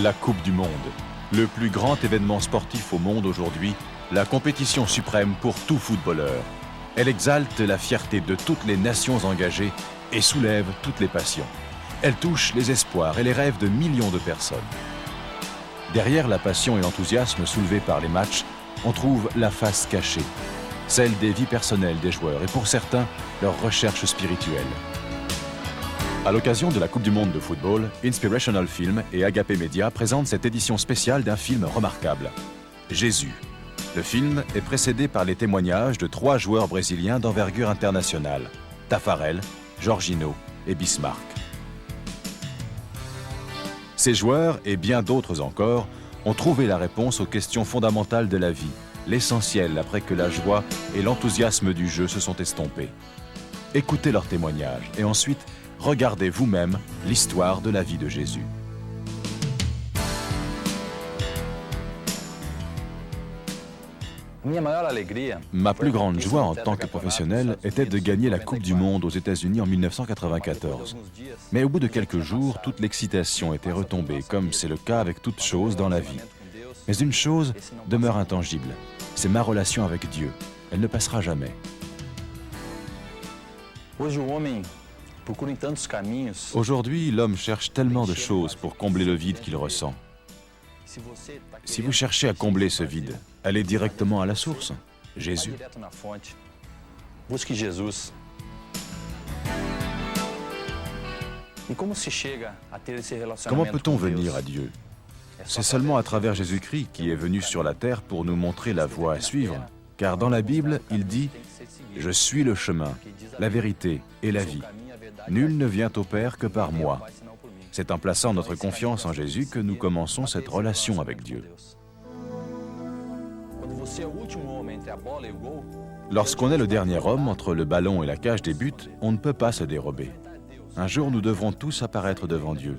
La Coupe du Monde, le plus grand événement sportif au monde aujourd'hui, la compétition suprême pour tout footballeur. Elle exalte la fierté de toutes les nations engagées et soulève toutes les passions. Elle touche les espoirs et les rêves de millions de personnes. Derrière la passion et l'enthousiasme soulevés par les matchs, on trouve la face cachée, celle des vies personnelles des joueurs et pour certains, leur recherche spirituelle. À l'occasion de la Coupe du Monde de football, Inspirational Film et Agape Media présentent cette édition spéciale d'un film remarquable, Jésus. Le film est précédé par les témoignages de 3 joueurs brésiliens d'envergure internationale, Tafarel, Jorginho et Bismarck. Ces joueurs, et bien d'autres encore, ont trouvé la réponse aux questions fondamentales de la vie, l'essentiel après que la joie et l'enthousiasme du jeu se sont estompés. Écoutez leurs témoignages et ensuite, regardez vous-même l'histoire de la vie de Jésus. Ma plus grande joie en tant que professionnel était de gagner la Coupe du Monde aux États-Unis en 1994. Mais au bout de quelques jours, toute l'excitation était retombée, comme c'est le cas avec toute chose dans la vie. Mais une chose demeure intangible, c'est ma relation avec Dieu. Elle ne passera jamais. Aujourd'hui, l'homme cherche tellement de choses pour combler le vide qu'il ressent. Si vous cherchez à combler ce vide, allez directement à la source, Jésus. Comment peut-on venir à Dieu? C'est seulement à travers Jésus-Christ qui est venu sur la terre pour nous montrer la voie à suivre. Car dans la Bible, il dit « Je suis le chemin, la vérité et la vie. Nul ne vient au Père que par moi. » C'est en plaçant notre confiance en Jésus que nous commençons cette relation avec Dieu. Lorsqu'on est le dernier homme entre le ballon et la cage des buts, on ne peut pas se dérober. Un jour, nous devrons tous apparaître devant Dieu.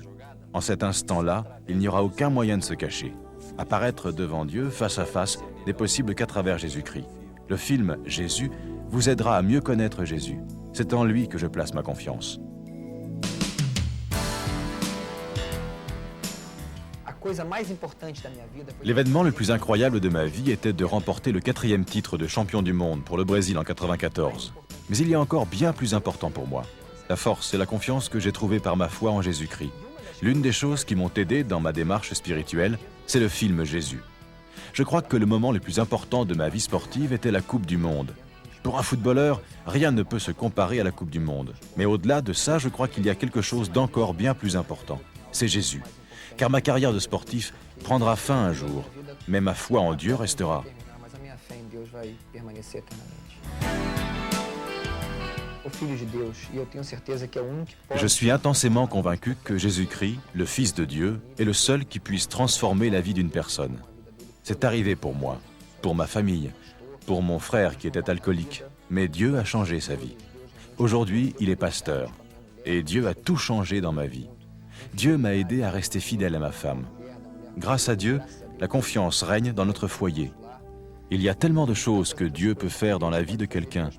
En cet instant-là, il n'y aura aucun moyen de se cacher. Apparaître devant Dieu, face à face, n'est possible qu'à travers Jésus-Christ. Le film « Jésus » vous aidera à mieux connaître Jésus. C'est en lui que je place ma confiance. L'événement le plus incroyable de ma vie était de remporter le 4e titre de champion du monde pour le Brésil en 1994. Mais il y a encore bien plus important pour moi. La force et la confiance que j'ai trouvée par ma foi en Jésus-Christ. L'une des choses qui m'ont aidé dans ma démarche spirituelle, c'est le film Jésus. Je crois que le moment le plus important de ma vie sportive était la Coupe du Monde. Pour un footballeur, rien ne peut se comparer à la Coupe du Monde. Mais au-delà de ça, je crois qu'il y a quelque chose d'encore bien plus important. C'est Jésus. Car ma carrière de sportif prendra fin un jour, mais ma foi en Dieu restera. Je suis intensément convaincu que Jésus-Christ, le Fils de Dieu, est le seul qui puisse transformer la vie d'une personne. C'est arrivé pour moi, pour ma famille, pour mon frère qui était alcoolique, mais Dieu a changé sa vie. Aujourd'hui, il est pasteur, et Dieu a tout changé dans ma vie. Dieu m'a aidé à rester fidèle à ma femme. Grâce à Dieu, la confiance règne dans notre foyer. Il y a tellement de choses que Dieu peut faire dans la vie de quelqu'un.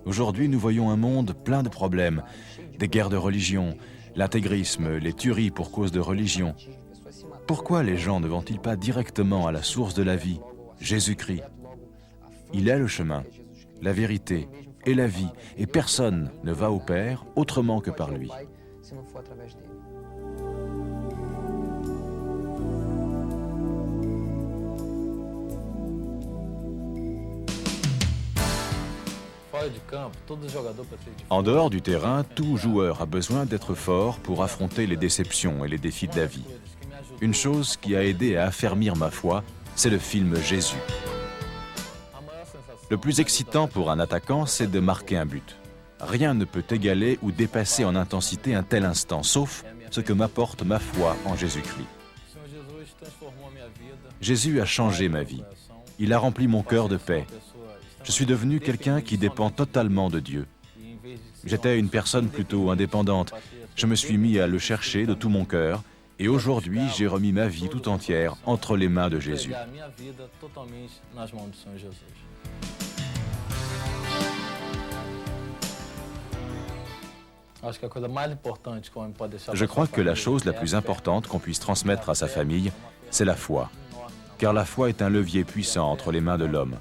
Aujourd'hui, nous voyons un monde plein de problèmes, des guerres de religion, l'intégrisme, les tueries pour cause de religion. Pourquoi les gens ne vont-ils pas directement à la source de la vie, Jésus-Christ? Il est le chemin, la vérité et la vie, et personne ne va au Père autrement que par lui. En dehors du terrain, tout joueur a besoin d'être fort pour affronter les déceptions et les défis de la vie. Une chose qui a aidé à affermir ma foi, c'est le film Jésus. Le plus excitant pour un attaquant, c'est de marquer un but. Rien ne peut égaler ou dépasser en intensité un tel instant, sauf ce que m'apporte ma foi en Jésus-Christ. Jésus a changé ma vie. Il a rempli mon cœur de paix. Je suis devenu quelqu'un qui dépend totalement de Dieu. J'étais une personne plutôt indépendante. Je me suis mis à le chercher de tout mon cœur et aujourd'hui, j'ai remis ma vie tout entière entre les mains de Jésus. Je crois que la chose la plus importante qu'on puisse transmettre à sa famille, c'est la foi. Car la foi est un levier puissant entre les mains de l'homme.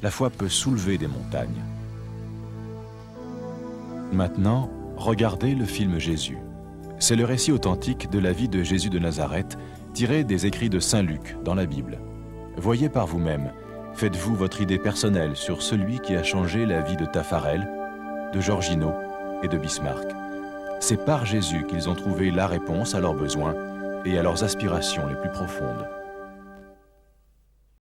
La foi peut soulever des montagnes. Maintenant, regardez le film Jésus. C'est le récit authentique de la vie de Jésus de Nazareth, tiré des écrits de Saint Luc dans la Bible. Voyez par vous-même, faites-vous votre idée personnelle sur celui qui a changé la vie de Taffarel, de Georgino et de Bismarck. C'est par Jésus qu'ils ont trouvé la réponse à leurs besoins et à leurs aspirations les plus profondes.